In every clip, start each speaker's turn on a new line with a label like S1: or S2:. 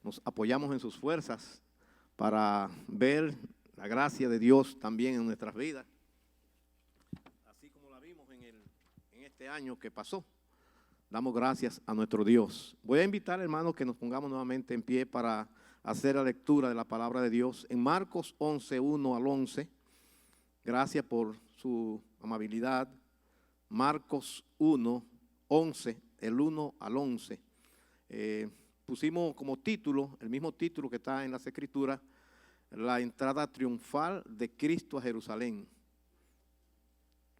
S1: nos apoyamos en sus fuerzas para ver la gracia de Dios también en nuestras vidas, así como la vimos en este año que pasó. Damos gracias a nuestro Dios. Voy a invitar, hermanos, que nos pongamos nuevamente en pie para hacer la lectura de la palabra de Dios en Marcos 11, 1 al 11. Gracias por su amabilidad. Marcos 1, 11, el 1 al 11. Pusimos como título, el mismo título que está en las Escrituras, la entrada triunfal de Cristo a Jerusalén.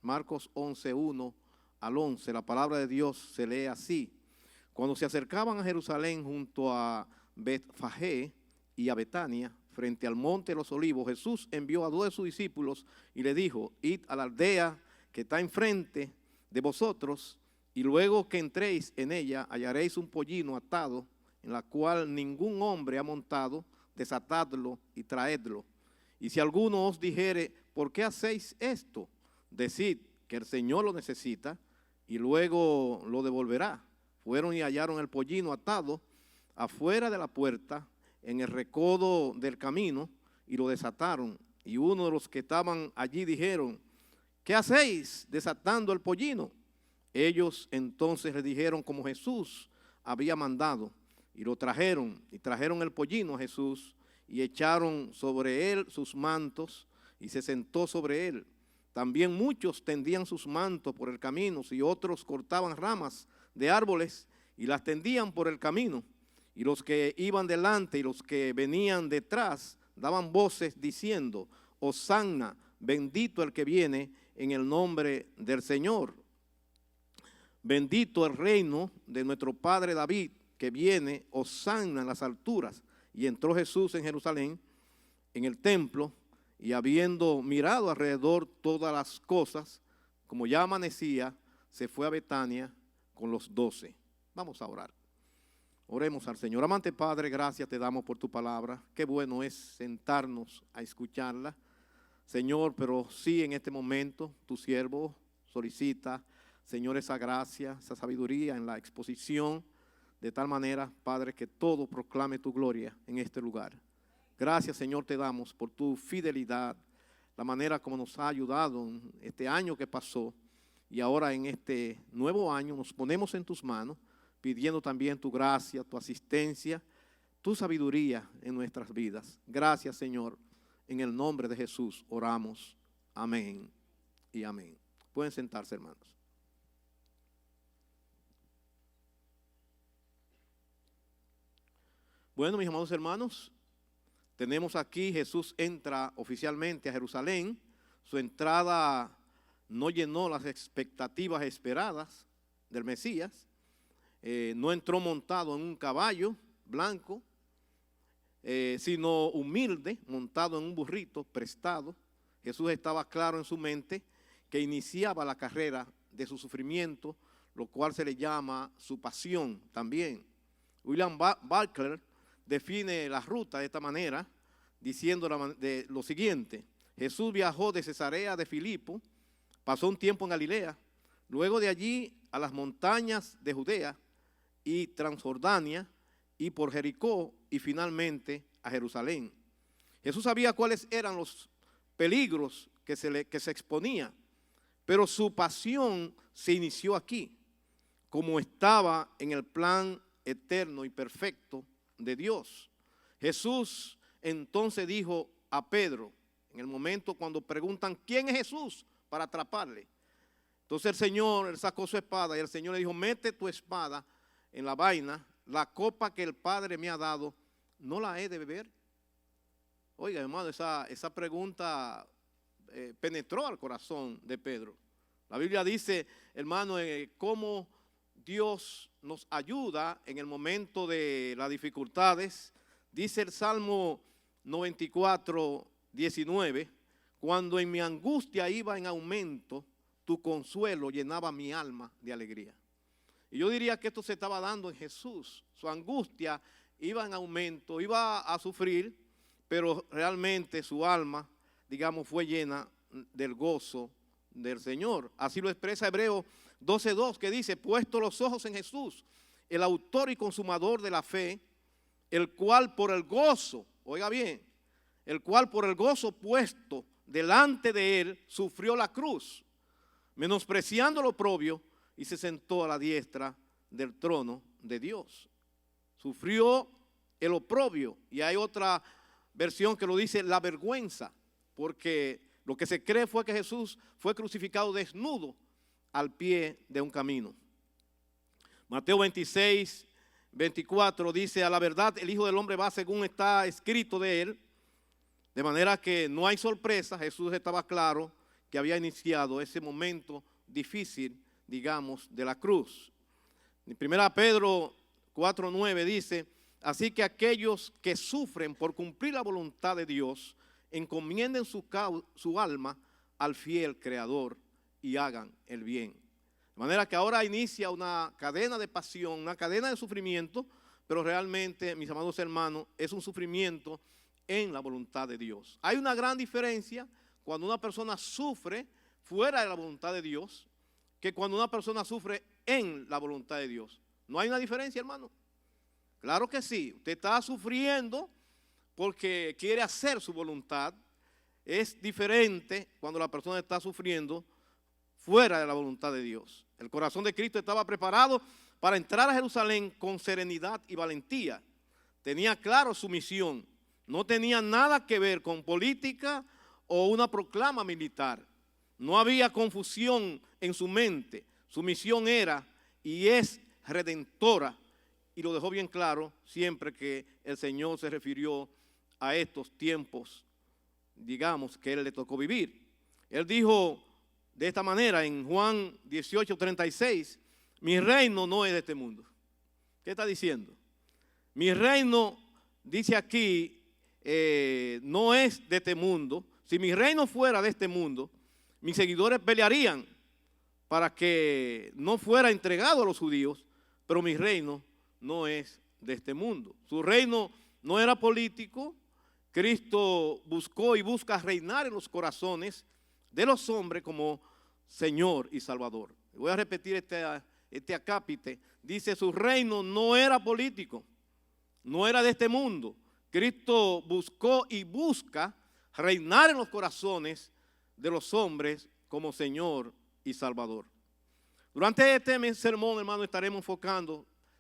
S1: Marcos 11, 1 al 11, la palabra de Dios se lee así. Cuando se acercaban a Jerusalén junto a Betfagé y a Betania, frente al monte de los olivos, Jesús envió a 2 de sus discípulos y le dijo: id a la aldea que está enfrente de vosotros, y luego que entréis en ella hallaréis un pollino atado, en la cual ningún hombre ha montado. Desatadlo y traedlo. Y si alguno os dijere: ¿por qué hacéis esto? Decid que el Señor lo necesita y luego lo devolverá. Fueron y hallaron el pollino atado afuera de la puerta, en el recodo del camino, y lo desataron. Y uno de los que estaban allí dijeron: ¿qué hacéis desatando el pollino? Ellos entonces le dijeron como Jesús había mandado, y lo trajeron, y trajeron el pollino a Jesús, y echaron sobre él sus mantos, y se sentó sobre él. También muchos tendían sus mantos por el camino, y otros cortaban ramas de árboles y las tendían por el camino. Y los que iban delante y los que venían detrás daban voces diciendo: Hosanna, bendito el que viene en el nombre del Señor. Bendito el reino de nuestro padre David, que viene, hosanna en las alturas. Y entró Jesús en Jerusalén, en el templo, y habiendo mirado alrededor todas las cosas, como ya amanecía, se fue a Betania con los 12. Vamos a orar. Oremos al Señor. Amante Padre, gracias te damos por tu palabra. Qué bueno es sentarnos a escucharla, Señor, pero sí en este momento tu siervo solicita, Señor, esa gracia, esa sabiduría en la exposición, de tal manera, Padre, que todo proclame tu gloria en este lugar. Gracias, Señor, te damos por tu fidelidad, la manera como nos ha ayudado en este año que pasó, y ahora en este nuevo año nos ponemos en tus manos, pidiendo también tu gracia, tu asistencia, tu sabiduría en nuestras vidas. Gracias, Señor, en el nombre de Jesús oramos. Amén y amén. Pueden sentarse, hermanos. Bueno, mis amados hermanos, tenemos aquí: Jesús entra oficialmente a Jerusalén. Su entrada no llenó las expectativas esperadas del Mesías. No entró montado en un caballo blanco, sino humilde, montado en un burrito prestado. Jesús estaba claro en su mente que iniciaba la carrera de su sufrimiento, lo cual se le llama su pasión también. William Barclay define la ruta de esta manera, diciendo lo siguiente: Jesús viajó de Cesarea de Filipo, pasó un tiempo en Galilea, luego de allí a las montañas de Judea y Transjordania, y por Jericó, y finalmente a Jerusalén. Jesús sabía cuáles eran los peligros que se exponía, pero su pasión se inició aquí, como estaba en el plan eterno y perfecto de Dios. Jesús entonces dijo a Pedro, en el momento cuando preguntan ¿quién es Jesús?, para atraparle. Entonces el Señor, él sacó su espada y el Señor le dijo: mete tu espada en la vaina, la copa que el Padre me ha dado, ¿no la he de beber? Oiga, hermano, esa pregunta penetró al corazón de Pedro. La Biblia dice, hermano, cómo Dios nos ayuda en el momento de las dificultades. Dice el Salmo 94, 19, cuando en mi angustia iba en aumento, tu consuelo llenaba mi alma de alegría. Y yo diría que esto se estaba dando en Jesús. Su angustia iba en aumento, iba a sufrir, pero realmente su alma, digamos, fue llena del gozo del Señor. Así lo expresa Hebreos 12:2, que dice: puesto los ojos en Jesús, el autor y consumador de la fe, el cual por el gozo, oiga bien, el cual por el gozo puesto delante de él sufrió la cruz, menospreciando lo oprobio, y se sentó a la diestra del trono de Dios. Sufrió el oprobio, y hay otra versión que lo dice la vergüenza, porque lo que se cree fue que Jesús fue crucificado desnudo al pie de un camino. Mateo 26, 24 dice: a la verdad el Hijo del Hombre va según está escrito de él. De manera que no hay sorpresa, Jesús estaba claro que había iniciado ese momento difícil, digamos, de la cruz. En 1 Pedro 4:9 dice: así que aquellos que sufren por cumplir la voluntad de Dios, encomienden su alma al fiel Creador y hagan el bien. De manera que ahora inicia una cadena de pasión, una cadena de sufrimiento, pero realmente, mis amados hermanos, es un sufrimiento en la voluntad de Dios. Hay una gran diferencia cuando una persona sufre fuera de la voluntad de Dios que cuando una persona sufre en la voluntad de Dios. ¿No hay una diferencia, hermano? Claro que sí. Usted está sufriendo porque quiere hacer su voluntad. Es diferente cuando la persona está sufriendo fuera de la voluntad de Dios. El corazón de Cristo estaba preparado para entrar a Jerusalén con serenidad y valentía. Tenía claro su misión. No tenía nada que ver con política o una proclama militar. No había confusión en su mente. Su misión era y es redentora. Y lo dejó bien claro siempre que el Señor se refirió a estos tiempos, digamos, que Él le tocó vivir. Él dijo de esta manera en Juan 18:36, mi reino no es de este mundo. ¿Qué está diciendo? Mi reino, dice aquí, no es de este mundo. Si mi reino fuera de este mundo, mis seguidores pelearían para que no fuera entregado a los judíos, pero mi reino no es de este mundo. Su reino no era político. Cristo buscó y busca reinar en los corazones de los hombres como Señor y Salvador. Voy a repetir este acápite. Dice, su reino no era político, no era de este mundo. Cristo buscó y busca reinar en los corazones de los hombres como Señor y Salvador. Durante este sermón, hermano, estaremos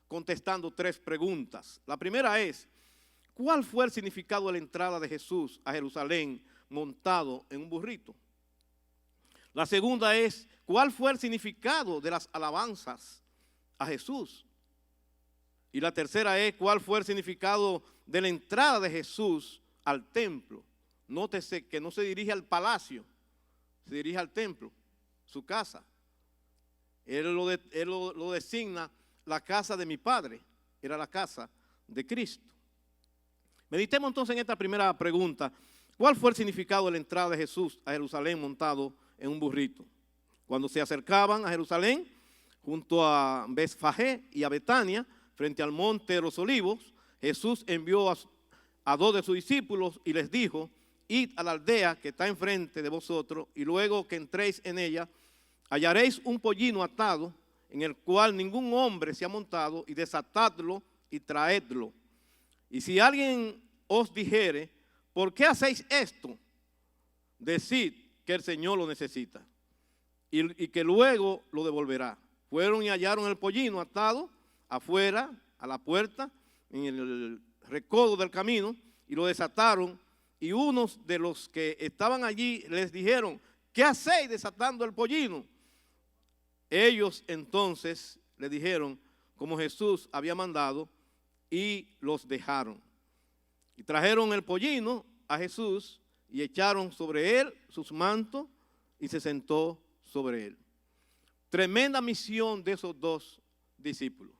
S1: contestando 3 preguntas. La primera es, ¿cuál fue el significado de la entrada de Jesús a Jerusalén montado en un burrito? La segunda es, ¿cuál fue el significado de las alabanzas a Jesús? Y la tercera es, ¿cuál fue el significado de la entrada de Jesús al templo? Nótese que no se dirige al palacio, se dirige al templo, su casa. Él lo designa la casa de mi Padre, era la casa de Cristo. Meditemos entonces en esta primera pregunta. ¿Cuál fue el significado de la entrada de Jesús a Jerusalén montado en un burrito? Cuando se acercaban a Jerusalén, junto a Betfagé y a Betania, frente al monte de los olivos, Jesús envió a 2 de sus discípulos y les dijo, id a la aldea que está enfrente de vosotros y luego que entréis en ella, hallaréis un pollino atado en el cual ningún hombre se ha montado y desatadlo y traedlo. Y si alguien os dijere, ¿por qué hacéis esto? Decid que el Señor lo necesita y que luego lo devolverá. Fueron y hallaron el pollino atado afuera, a la puerta, en el recodo del camino, y lo desataron. Y unos de los que estaban allí les dijeron, ¿qué hacéis desatando el pollino? Ellos entonces le dijeron, como Jesús había mandado, y los dejaron. Y trajeron el pollino a Jesús y echaron sobre él sus mantos y se sentó sobre él. Tremenda misión de esos 2 discípulos.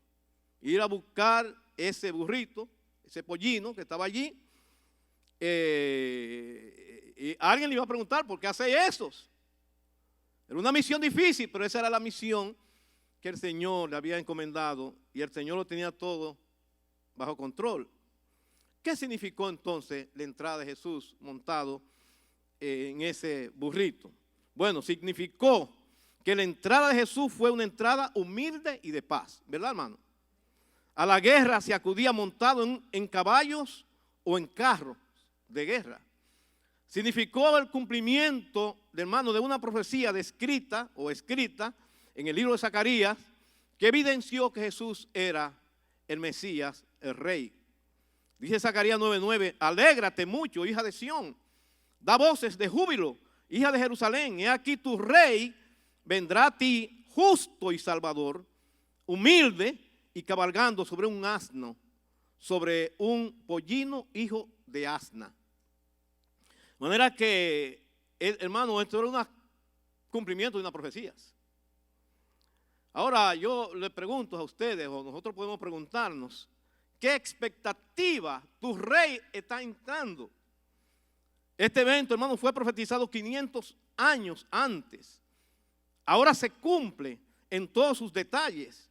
S1: Ir a buscar ese burrito, ese pollino que estaba allí. Y alguien le iba a preguntar, ¿por qué hace eso? Era una misión difícil, pero esa era la misión que el Señor le había encomendado y el Señor lo tenía todo bajo control. ¿Qué significó entonces la entrada de Jesús montado en ese burrito? Bueno, significó que la entrada de Jesús fue una entrada humilde y de paz, ¿verdad, hermano? A la guerra se acudía montado en caballos o en carros de guerra. Significó el cumplimiento, hermano, de una profecía descrita o escrita en el libro de Zacarías, que evidenció que Jesús era el Mesías, el Rey. Dice Zacarías 9:9, alégrate mucho, hija de Sión, da voces de júbilo, hija de Jerusalén, he aquí tu Rey vendrá a ti justo y salvador, humilde y cabalgando sobre un asno, sobre un pollino hijo de asna. De manera que, hermano, esto era un cumplimiento de unas profecías. Ahora yo le pregunto a ustedes, o nosotros podemos preguntarnos, ¿qué expectativa tu Rey está entrando? Este evento, hermano, fue profetizado 500 años antes. Ahora se cumple en todos sus detalles.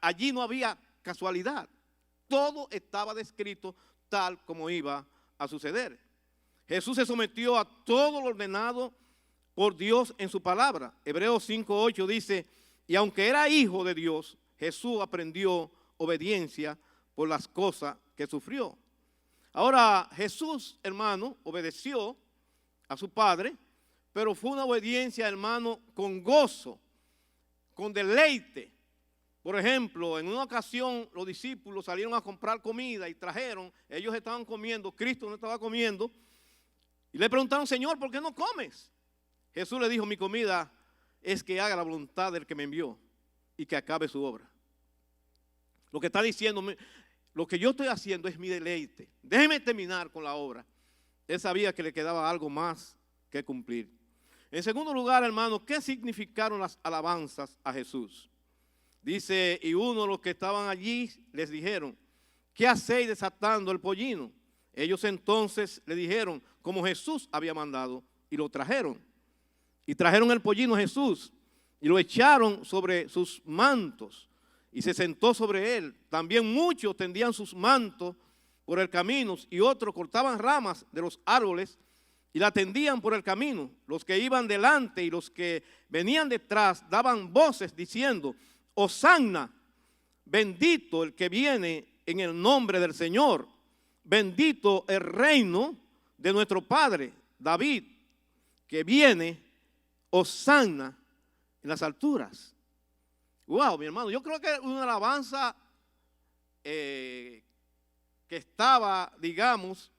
S1: Allí no había casualidad. Todo estaba descrito tal como iba a suceder. Jesús se sometió a todo lo ordenado por Dios en su palabra. Hebreos 5:8 dice, y aunque era hijo de Dios, Jesús aprendió obediencia por las cosas que sufrió. Ahora Jesús, hermano, obedeció a su Padre, pero fue una obediencia, hermano, con gozo, con deleite. Por ejemplo, en una ocasión los discípulos salieron a comprar comida y trajeron, ellos estaban comiendo, Cristo no estaba comiendo, y le preguntaron, Señor, ¿por qué no comes? Jesús le dijo, mi comida es que haga la voluntad del que me envió y que acabe su obra. Lo que está diciendo, lo que yo estoy haciendo es mi deleite. Déjeme terminar con la obra. Él sabía que le quedaba algo más que cumplir. En segundo lugar, hermano, ¿qué significaron las alabanzas a Jesús? Dice, y uno de los que estaban allí les dijeron, ¿qué hacéis desatando el pollino? Ellos entonces le dijeron, como Jesús había mandado, y lo trajeron. Y trajeron el pollino a Jesús, y lo echaron sobre sus mantos, y se sentó sobre él. También muchos tendían sus mantos por el camino, y otros cortaban ramas de los árboles, y la tendían por el camino. Los que iban delante y los que venían detrás daban voces diciendo, Hosanna, bendito el que viene en el nombre del Señor, bendito el reino de nuestro Padre David, que viene, Hosanna en las alturas. Wow, mi hermano, yo creo que una alabanza que estaba, digamos,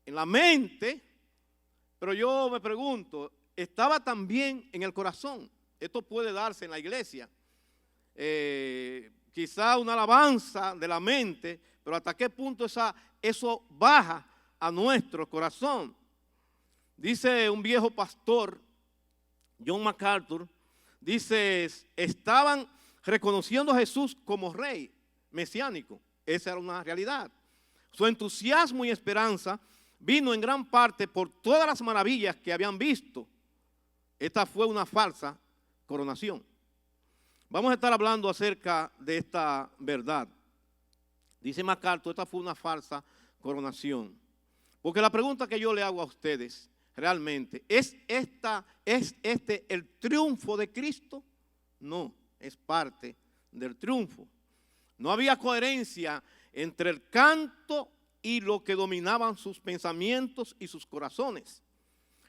S1: en la mente, pero yo me pregunto, estaba también en el corazón. Esto puede darse en la iglesia. Quizá una alabanza de la mente, pero hasta qué punto eso baja a nuestro corazón. Dice un viejo pastor, John MacArthur, dice, estaban reconociendo a Jesús como rey mesiánico. Esa era una realidad. Su entusiasmo y esperanza vino en gran parte por todas las maravillas que habían visto. Esta fue una falsa coronación. Vamos a estar hablando acerca de esta verdad. Dice MacArthur, esta fue una falsa coronación. Porque la pregunta que yo le hago a ustedes, realmente, ¿es este el triunfo de Cristo? No, es parte del triunfo. No había coherencia entre el canto y lo que dominaban sus pensamientos y sus corazones.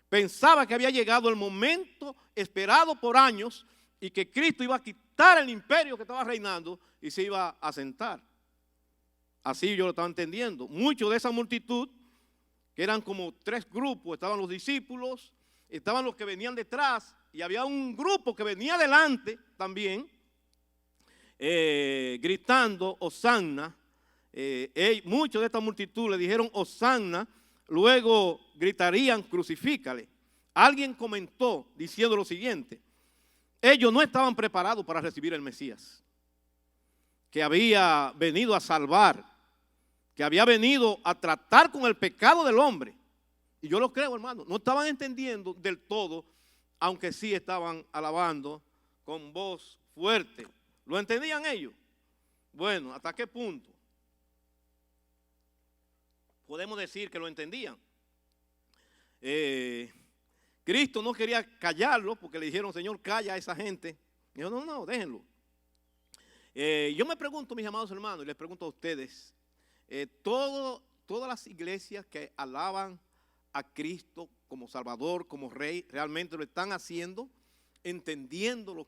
S1: Pensaba que había llegado el momento esperado por años y que Cristo iba a quitar el imperio que estaba reinando y se iba a sentar. Así yo lo estaba entendiendo. Muchos de esa multitud, que eran como 3 grupos, estaban los discípulos, estaban los que venían detrás y había un grupo que venía adelante también, gritando, Hosanna. Muchos de esta multitud le dijeron Hosanna, luego gritarían crucifícale. Alguien comentó diciendo lo siguiente, ellos no estaban preparados para recibir el Mesías, que había venido a salvar, que había venido a tratar con el pecado del hombre. Y yo lo creo, hermano, no estaban entendiendo del todo, aunque sí estaban alabando con voz fuerte. ¿Lo entendían ellos? Bueno, ¿hasta qué punto? Podemos decir que lo entendían. Cristo no quería callarlo porque le dijeron, Señor, calla a esa gente. Y dijo, no, déjenlo. Yo me pregunto, mis amados hermanos, y les pregunto a ustedes, todas las iglesias que alaban a Cristo como Salvador, como Rey, realmente lo están haciendo, entendiendo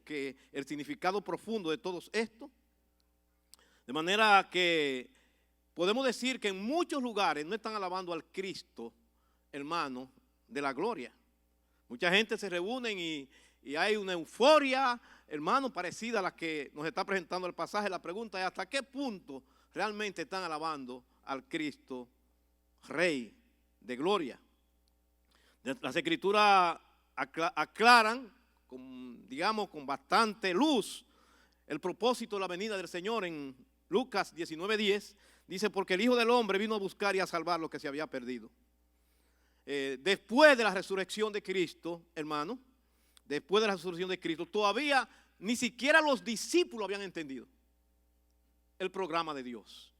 S1: el significado profundo de todo esto. De manera que podemos decir que en muchos lugares no están alabando al Cristo, hermano, de la gloria. Mucha gente se reúne y hay una euforia, hermano, parecida a la que nos está presentando el pasaje. La pregunta es: ¿hasta qué punto realmente están alabando al Cristo Rey de gloria? Las Escrituras aclaran, con bastante luz, el propósito de la venida del Señor. En Lucas 19:10 dice: porque el Hijo del Hombre vino a buscar y a salvar lo que se había perdido. Después de la resurrección de Cristo, hermano, después de la resurrección de Cristo, todavía ni siquiera los discípulos habían entendido el programa de Dios.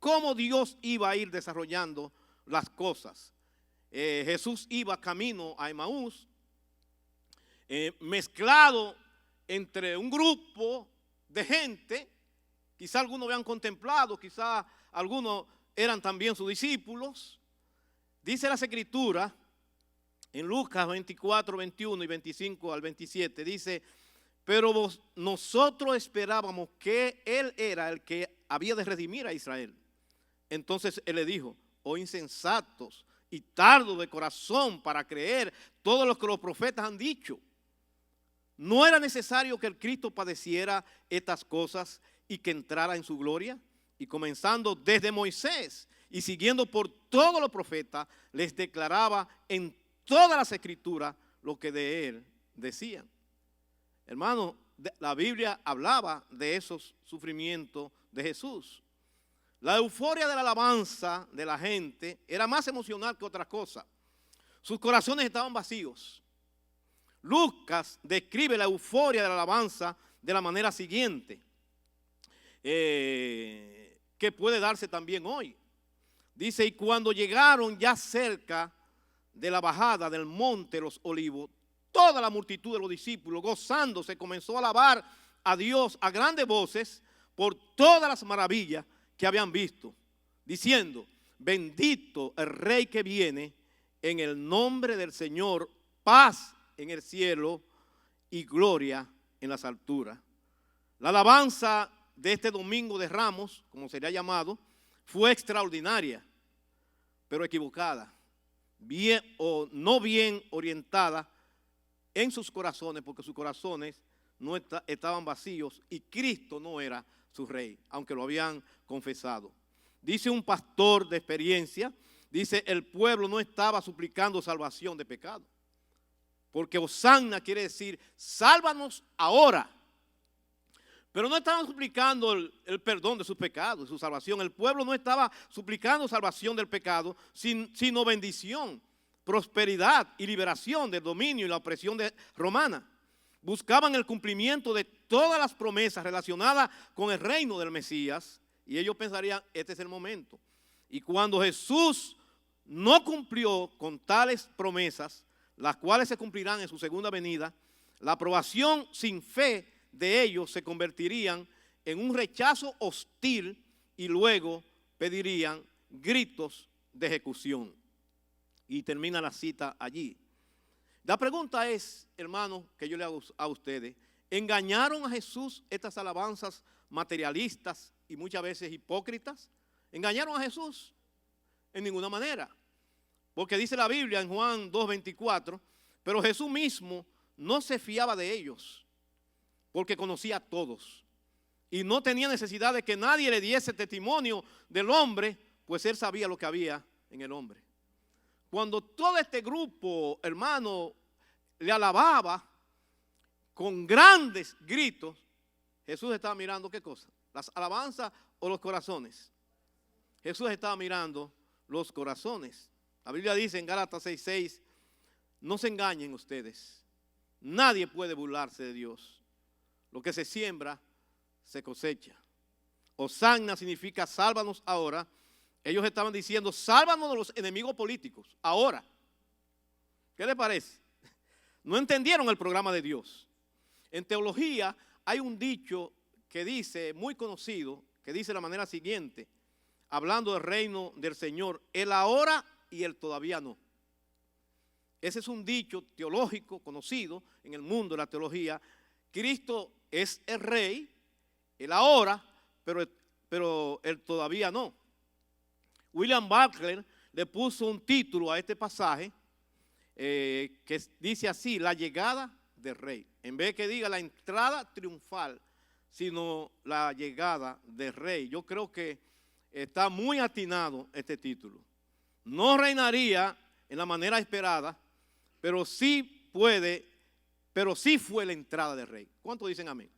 S1: Cómo Dios iba a ir desarrollando las cosas. Jesús iba camino a Emaús, mezclado entre un grupo de gente. Quizá algunos habían contemplado, quizá algunos eran también sus discípulos. Dice las Escrituras en Lucas 24, 21 y 25 al 27, dice: pero nosotros esperábamos que Él era el que había de redimir a Israel. Entonces Él le dijo: oh insensatos y tardos de corazón para creer todo lo que los profetas han dicho. ¿No era necesario que el Cristo padeciera estas cosas y que entrara en su gloria? Y comenzando desde Moisés y siguiendo por todos los profetas, les declaraba en todas las Escrituras lo que de él decían. Hermano, la Biblia hablaba de esos sufrimientos de Jesús. La euforia de la alabanza de la gente era más emocional que otra cosa. Sus corazones estaban vacíos. Lucas describe la euforia de la alabanza de la manera siguiente, que puede darse también hoy. Dice: y cuando llegaron ya cerca de la bajada del monte de los Olivos, toda la multitud de los discípulos, gozándose, comenzó a alabar a Dios a grandes voces por todas las maravillas que habían visto, diciendo: bendito el Rey que viene en el nombre del Señor, paz en el cielo y gloria en las alturas. La alabanza de este domingo de Ramos, como sería llamado, fue extraordinaria, pero equivocada, bien o no bien orientada en sus corazones, porque sus corazones no estaban vacíos y Cristo no era su Rey, aunque lo habían confesado. Dice un pastor de experiencia, dice: el pueblo no estaba suplicando salvación de pecado, porque Hosanna quiere decir sálvanos ahora. Pero no estaban suplicando el perdón de sus pecados, de su salvación. El pueblo no estaba suplicando salvación del pecado, sino bendición, prosperidad y liberación del dominio y la opresión romana. Buscaban el cumplimiento de todas las promesas relacionadas con el reino del Mesías, y ellos pensarían: este es el momento. Y cuando Jesús no cumplió con tales promesas, las cuales se cumplirán en su segunda venida, la aprobación sin fe de ellos se convertirían en un rechazo hostil y luego pedirían gritos de ejecución. Y termina la cita allí. La pregunta es, hermanos, que yo le hago a ustedes: ¿engañaron a Jesús estas alabanzas materialistas y muchas veces hipócritas? ¿Engañaron a Jesús? En ninguna manera. Porque dice la Biblia en Juan 2:24, pero Jesús mismo no se fiaba de ellos, porque conocía a todos y no tenía necesidad de que nadie le diese testimonio del hombre, pues él sabía lo que había en el hombre. Cuando todo este grupo, hermano, le alababa con grandes gritos, Jesús estaba mirando ¿qué cosa? ¿Las alabanzas o los corazones? Jesús estaba mirando los corazones. La Biblia dice en Gálatas 6:6, no se engañen ustedes, nadie puede burlarse de Dios. Lo que se siembra, se cosecha. Hosanna significa sálvanos ahora. Ellos estaban diciendo: sálvanos de los enemigos políticos, ahora. ¿Qué les parece? No entendieron el programa de Dios. En teología hay un dicho que dice, muy conocido, que dice de la manera siguiente, hablando del reino del Señor, el ahora y el todavía no. Ese es un dicho teológico conocido en el mundo de la teología. Cristo es el rey, el ahora, pero el todavía no. William Butler le puso un título a este pasaje que dice así, la llegada del rey. En vez que diga la entrada triunfal, sino la llegada del rey. Yo creo que está muy atinado este título. No reinaría en la manera esperada, pero sí fue la entrada del rey. ¿Cuántos dicen amén?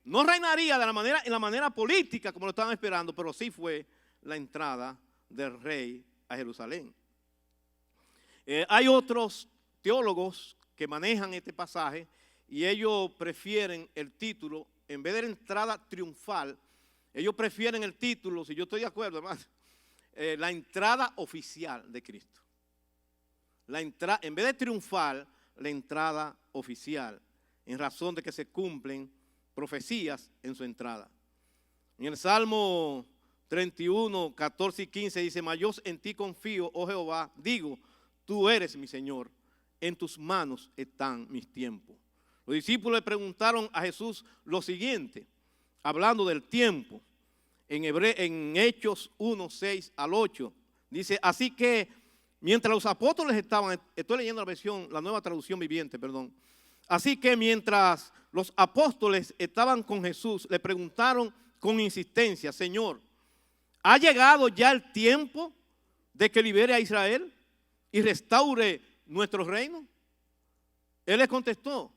S1: No reinaría en la manera política como lo estaban esperando, pero sí fue la entrada del rey a Jerusalén. Hay otros teólogos que manejan este pasaje y ellos prefieren el título, en vez de la entrada triunfal, ellos prefieren el título, si yo estoy de acuerdo, hermano, la entrada oficial de Cristo. En vez de triunfal, la entrada oficial, en razón de que se cumplen profecías en su entrada. En el Salmo 31, 14 y 15 dice, mas yo en ti confío, oh Jehová, digo, tú eres mi Señor, en tus manos están mis tiempos. Los discípulos le preguntaron a Jesús lo siguiente, hablando del tiempo, en Hechos 1, 6 al 8, dice, así que mientras los apóstoles estaban, estoy leyendo la versión, la nueva traducción viviente, perdón, así que mientras los apóstoles estaban con Jesús, le preguntaron con insistencia, Señor, ¿ha llegado ya el tiempo de que libere a Israel y restaure nuestro reino? Él les contestó,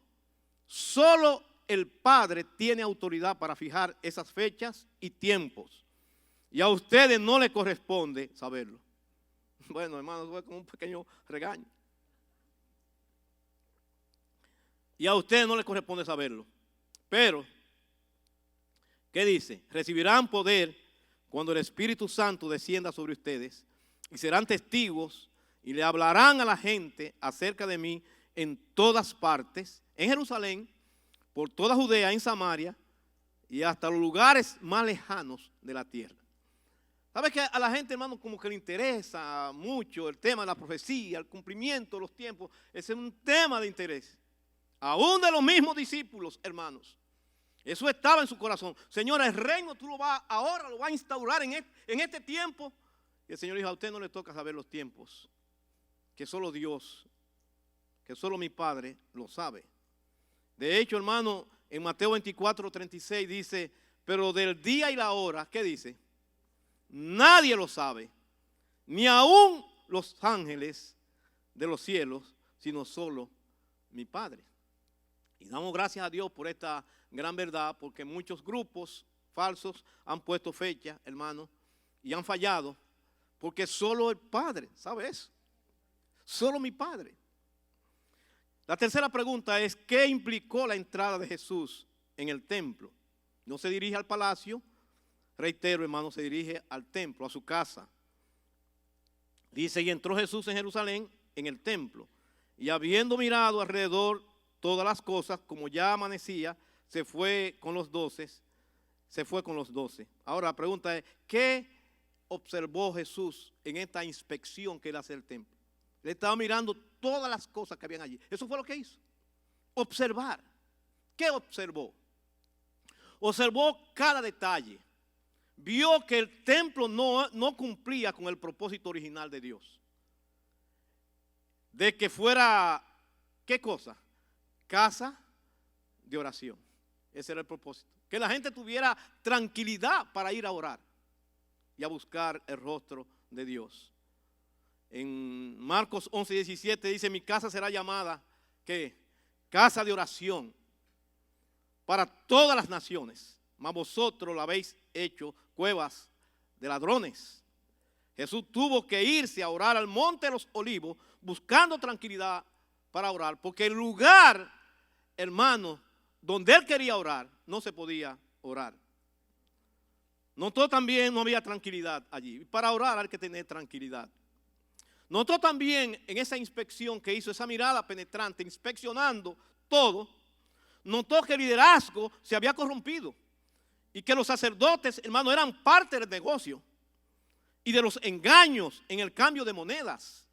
S1: solo el Padre tiene autoridad para fijar esas fechas y tiempos, y a ustedes no les corresponde saberlo. Bueno, hermanos, fue como un pequeño regaño. Y a ustedes no les corresponde saberlo. Pero, ¿qué dice? Recibirán poder cuando el Espíritu Santo descienda sobre ustedes y serán testigos y le hablarán a la gente acerca de mí en todas partes, en Jerusalén, por toda Judea, en Samaria y hasta los lugares más lejanos de la tierra. ¿Sabes que a la gente, hermano, como que le interesa mucho el tema de la profecía, el cumplimiento de los tiempos? Ese es un tema de interés. Aún de los mismos discípulos, hermanos. Eso estaba en su corazón. Señor, el reino tú ahora lo vas a instaurar en este tiempo. Y el Señor dijo, a usted no le toca saber los tiempos, que solo Dios, que solo mi Padre lo sabe. De hecho, hermano, en Mateo 24, 36 dice, pero del día y la hora, ¿qué dice? Nadie lo sabe, ni aún los ángeles de los cielos, sino solo mi Padre. Y damos gracias a Dios por esta gran verdad, porque muchos grupos falsos han puesto fecha, hermano, y han fallado, porque solo el Padre sabe eso. Solo mi Padre. La tercera pregunta es, ¿qué implicó la entrada de Jesús en el templo? No se dirige al palacio, reitero, hermano, se dirige al templo, a su casa. Dice, y entró Jesús en Jerusalén, en el templo, y habiendo mirado alrededor todas las cosas, como ya amanecía, se fue con los 12. Ahora la pregunta es, ¿qué observó Jesús en esta inspección que él hace del templo? Él estaba mirando todas las cosas que habían allí. Eso fue lo que hizo. Observar. ¿Qué observó? Observó cada detalle. Vio que el templo no cumplía con el propósito original de Dios. De que fuera, ¿qué cosa? Casa de oración. Ese era el propósito. Que la gente tuviera tranquilidad para ir a orar y a buscar el rostro de Dios. En Marcos 11, 17 dice, mi casa será llamada, ¿qué? Casa de oración para todas las naciones. Mas vosotros la habéis hecho cuevas de ladrones. Jesús tuvo que irse a orar al monte de los olivos, buscando tranquilidad para orar, porque el lugar, hermano, donde él quería orar, no se podía orar. Notó también no había tranquilidad allí. Para orar hay que tener tranquilidad. Notó también en esa inspección que hizo, esa mirada penetrante, inspeccionando todo, notó que el liderazgo se había corrompido. y que los sacerdotes, hermano, eran parte del negocio y de los engaños en el cambio de monedas.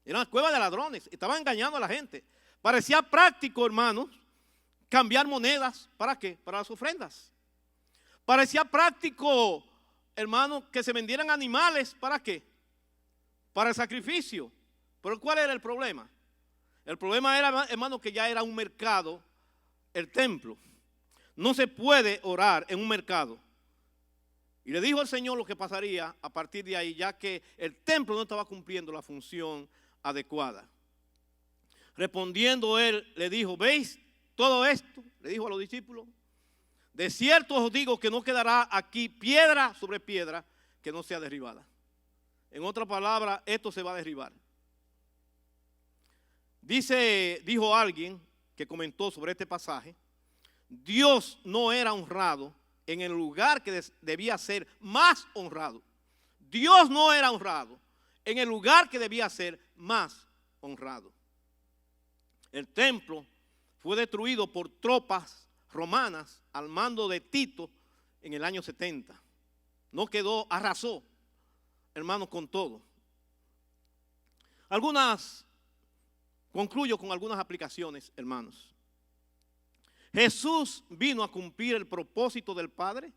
S1: Eran cuevas de ladrones, estaban engañando a la gente. Parecía práctico, hermanos, cambiar monedas. ¿Para qué? Para las ofrendas. Parecía práctico, hermano, que se vendieran animales. ¿Para qué? Para el sacrificio. Pero ¿cuál era el problema? El problema era, hermano, que ya era un mercado el templo. No se puede orar en un mercado. Y le dijo el Señor lo que pasaría a partir de ahí, ya que el templo no estaba cumpliendo la función adecuada. Respondiendo él, le dijo, ¿veis todo esto? Le dijo a los discípulos, de cierto os digo que no quedará aquí piedra sobre piedra que no sea derribada. En otra palabra, esto se va a derribar. Dijo alguien que comentó sobre este pasaje, Dios no era honrado en el lugar que debía ser más honrado. Dios no era honrado en el lugar que debía ser más honrado. El templo fue destruido por tropas romanas al mando de Tito en el año 70. No quedó, arrasó, hermanos, con todo. Concluyo con algunas aplicaciones, hermanos. Jesús vino a cumplir el propósito del Padre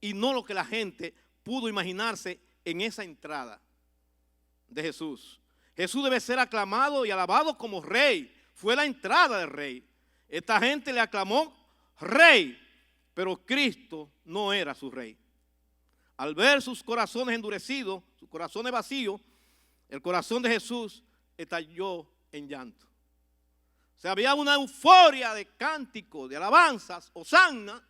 S1: y no lo que la gente pudo imaginarse en esa entrada de Jesús. Jesús debe ser aclamado y alabado como rey. Fue la entrada del rey. Esta gente le aclamó rey, pero Cristo no era su rey. Al ver sus corazones endurecidos, sus corazones vacíos, el corazón de Jesús estalló en llanto. O sea, había una euforia de cánticos, de alabanzas, hosana,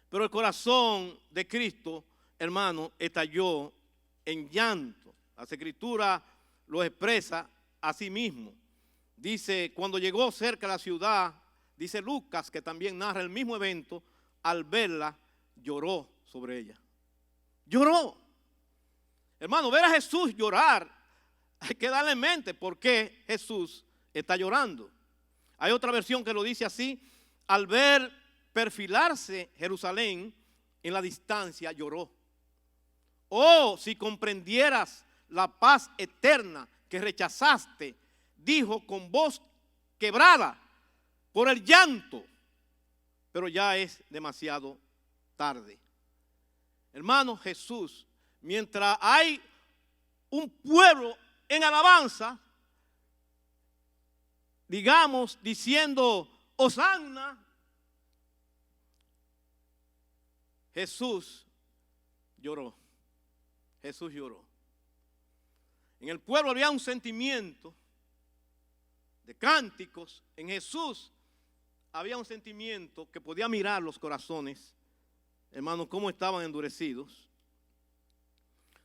S1: pero el corazón de Cristo, hermano, estalló en llanto. Las Escrituras lo expresa a sí mismo. Dice, cuando llegó cerca de la ciudad, dice Lucas, que también narra el mismo evento, al verla, lloró sobre ella. Lloró. Hermano, ver a Jesús llorar, hay que darle en mente por qué Jesús está llorando. Hay otra versión que lo dice así, al ver perfilarse Jerusalén en la distancia, lloró. Oh, si comprendieras la paz eterna que rechazaste, dijo con voz quebrada por el llanto, pero ya es demasiado tarde. Hermano, Jesús, mientras hay un pueblo en alabanza, digamos, diciendo hosana, Jesús lloró. Jesús lloró. En el pueblo había un sentimiento de cánticos. En Jesús había un sentimiento que podía mirar los corazones, hermanos, cómo estaban endurecidos.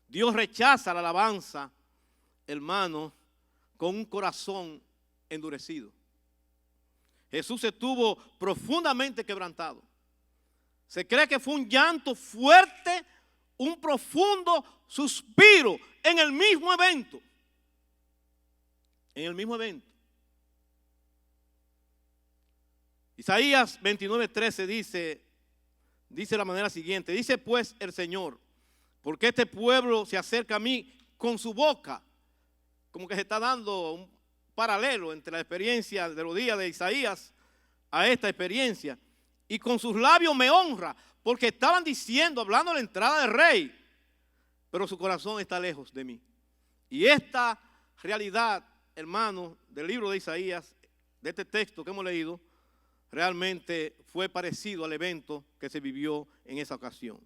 S1: Dios rechaza la alabanza, hermano, con un corazón endurecido. Jesús estuvo profundamente quebrantado. Se cree que fue un llanto fuerte, un profundo suspiro en el mismo evento. En el mismo evento. Isaías 29:13 dice de la manera siguiente, dice pues el Señor, porque este pueblo se acerca a mí con su boca, como que se está dando un paralelo entre la experiencia de los días de Isaías a esta experiencia, y con sus labios me honra, porque estaban diciendo, hablando de la entrada del rey, pero su corazón está lejos de mí. Y esta realidad, hermano, del libro de Isaías, de este texto que hemos leído, realmente fue parecido al evento que se vivió en esa ocasión.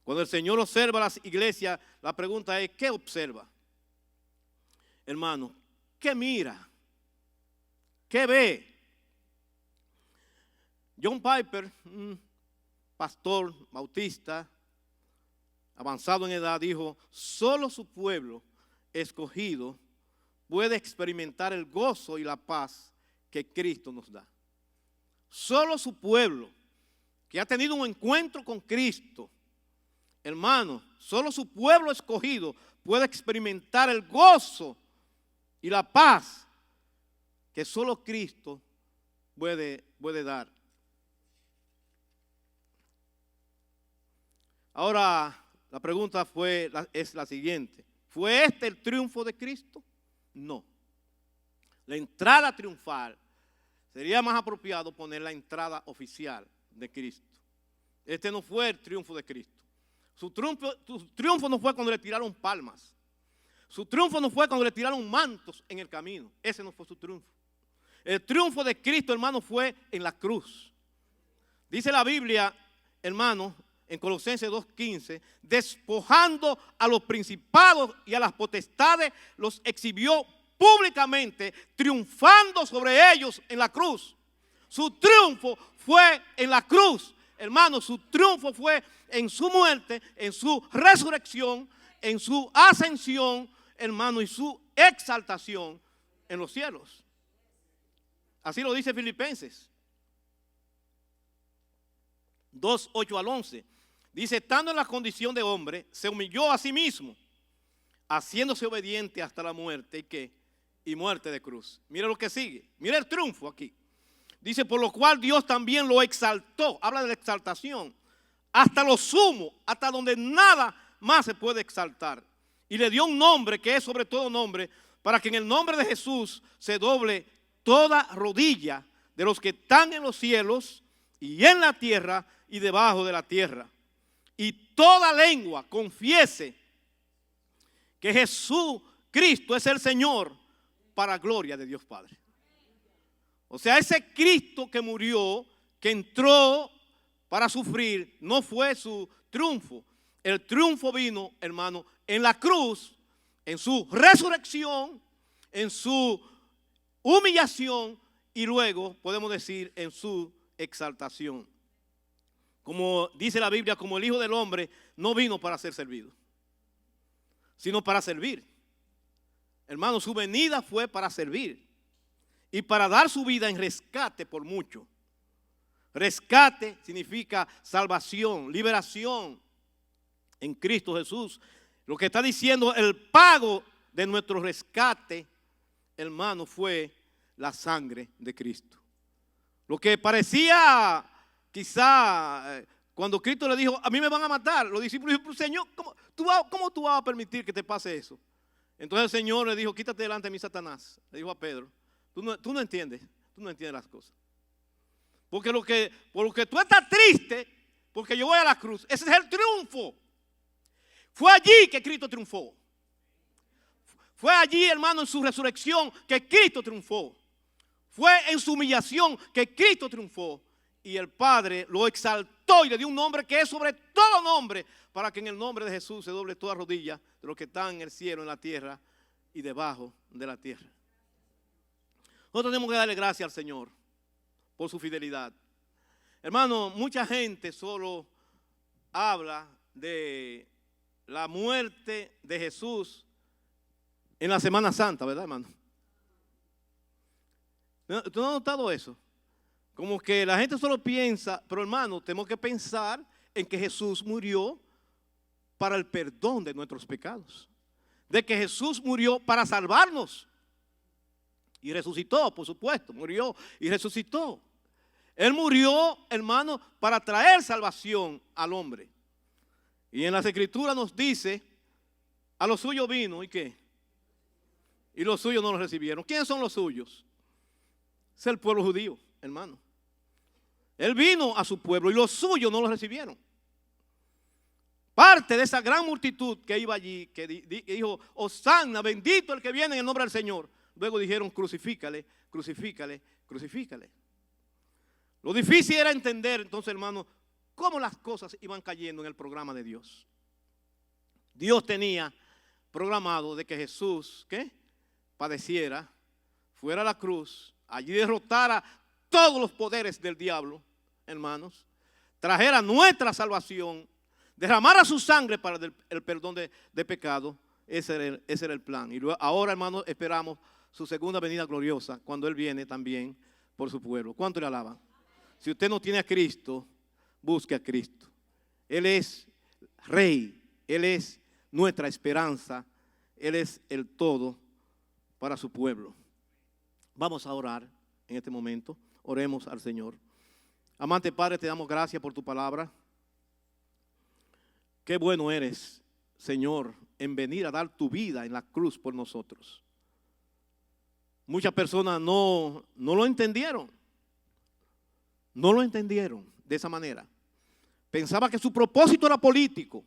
S1: Cuando el Señor observa las iglesias, la pregunta es, ¿qué observa? Hermano, ¿qué mira? ¿Qué ve? John Piper, un pastor bautista, avanzado en edad, dijo, solo su pueblo escogido puede experimentar el gozo y la paz que Cristo nos da. Solo su pueblo que ha tenido un encuentro con Cristo, hermano, solo su pueblo escogido puede experimentar el gozo y la paz que solo Cristo puede dar. Ahora, la pregunta es la siguiente. ¿Fue este el triunfo de Cristo? No. La entrada triunfal, sería más apropiado poner la entrada oficial de Cristo. Este no fue el triunfo de Cristo. Su triunfo no fue cuando le tiraron palmas. Su triunfo no fue cuando le tiraron mantos en el camino. Ese no fue su triunfo. El triunfo de Cristo, hermano, fue en la cruz. Dice la Biblia, hermano, en Colosenses 2:15, despojando a los principados y a las potestades, los exhibió públicamente, triunfando sobre ellos en la cruz. Su triunfo fue en la cruz. Hermano, su triunfo fue en su muerte, en su resurrección, en su ascensión, hermano, y su exaltación en los cielos. Así lo dice Filipenses 2:8-11. Dice, estando en la condición de hombre, se humilló a sí mismo, haciéndose obediente hasta la muerte. ¿Y qué? Y muerte de cruz. Mira lo que sigue. Mira el triunfo aquí. Dice, por lo cual Dios también lo exaltó. Habla de la exaltación. Hasta lo sumo, hasta donde nada más se puede exaltar. Y le dio un nombre que es sobre todo nombre, para que en el nombre de Jesús se doble toda rodilla de los que están en los cielos y en la tierra y debajo de la tierra. Y toda lengua confiese que Jesucristo es el Señor, para gloria de Dios Padre. O sea, ese Cristo que murió, que entró para sufrir, no fue su triunfo. El triunfo vino, hermano, en la cruz, en su resurrección, en su humillación y luego, podemos decir, en su exaltación. Como dice la Biblia, como el Hijo del Hombre no vino para ser servido, sino para servir. Hermano, su venida fue para servir y para dar su vida en rescate por mucho. Rescate significa salvación, liberación en Cristo Jesús. Lo que está diciendo, el pago de nuestro rescate, hermano, fue la sangre de Cristo. Lo que parecía quizá cuando Cristo le dijo, a mí me van a matar, los discípulos dijeron, Señor, ¿cómo tú vas a permitir que te pase eso? Entonces el Señor le dijo, quítate delante de mí, Satanás. Le dijo a Pedro, tú no entiendes las cosas. Porque por lo que tú estás triste, porque yo voy a la cruz, ese es el triunfo. Fue allí que Cristo triunfó. Fue allí, hermano, en su resurrección que Cristo triunfó. Fue en su humillación que Cristo triunfó. Y el Padre lo exaltó y le dio un nombre que es sobre todo nombre, para que en el nombre de Jesús se doble toda rodilla de los que están en el cielo, en la tierra y debajo de la tierra. Nosotros tenemos que darle gracias al Señor por su fidelidad. Hermano, mucha gente solo habla de la muerte de Jesús en la Semana Santa, ¿verdad, hermano? ¿Tú no has notado eso? Como que la gente solo piensa, pero hermano, tenemos que pensar en que Jesús murió para el perdón de nuestros pecados. De que Jesús murió para salvarnos. Y resucitó, por supuesto, murió y resucitó. Él murió, hermano, para traer salvación al hombre. Y en las Escrituras nos dice, a los suyos vino, ¿y qué? Y los suyos no los recibieron. ¿Quiénes son los suyos? Es el pueblo judío, hermano. Él vino a su pueblo y los suyos no lo recibieron. Parte de esa gran multitud que iba allí, que dijo, Hosanna, bendito el que viene en el nombre del Señor. Luego dijeron, crucifícale, crucifícale, crucifícale. Lo difícil era entender, entonces, hermano, cómo las cosas iban cayendo en el programa de Dios. Dios tenía programado de que Jesús, ¿qué? Padeciera, fuera a la cruz, allí derrotara todos los poderes del diablo, hermanos, trajera nuestra salvación, derramara su sangre para el perdón de pecado. Ese era el plan. Y ahora, hermanos, esperamos su segunda venida gloriosa, cuando Él viene también por su pueblo. ¿Cuánto le alaban? Si usted no tiene a Cristo, busque a Cristo. Él es Rey, Él es nuestra esperanza, Él es el todo para su pueblo. Vamos a orar en este momento. Oremos al Señor. Amante Padre, te damos gracias por tu palabra. Qué bueno eres, Señor, en venir a dar tu vida en la cruz por nosotros. Muchas personas no lo entendieron. No lo entendieron de esa manera. Pensaba que su propósito era político,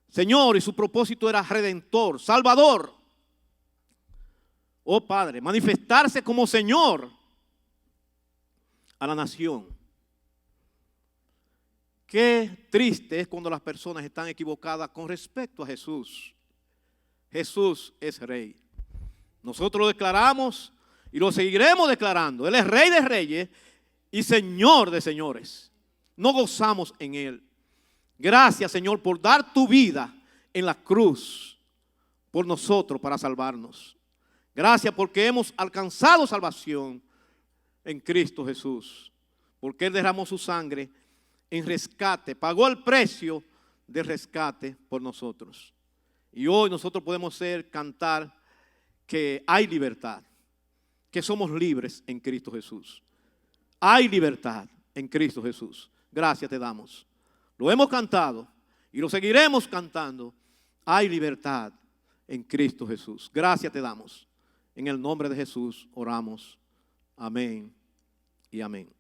S1: Señor, y su propósito era redentor, salvador. Oh Padre, manifestarse como Señor a la nación. Qué triste es cuando las personas están equivocadas con respecto a Jesús. Jesús es Rey. Nosotros lo declaramos y lo seguiremos declarando. Él es Rey de reyes y Señor de señores. No gozamos en Él. Gracias, Señor, por dar tu vida en la cruz por nosotros para salvarnos. Gracias porque hemos alcanzado salvación en Cristo Jesús. Porque Él derramó su sangre en rescate, pagó el precio de rescate por nosotros. Y hoy nosotros podemos cantar que hay libertad, que somos libres en Cristo Jesús. Hay libertad en Cristo Jesús. Gracias te damos. Lo hemos cantado y lo seguiremos cantando. Hay libertad en Cristo Jesús. Gracias te damos. En el nombre de Jesús oramos. Amén y amén.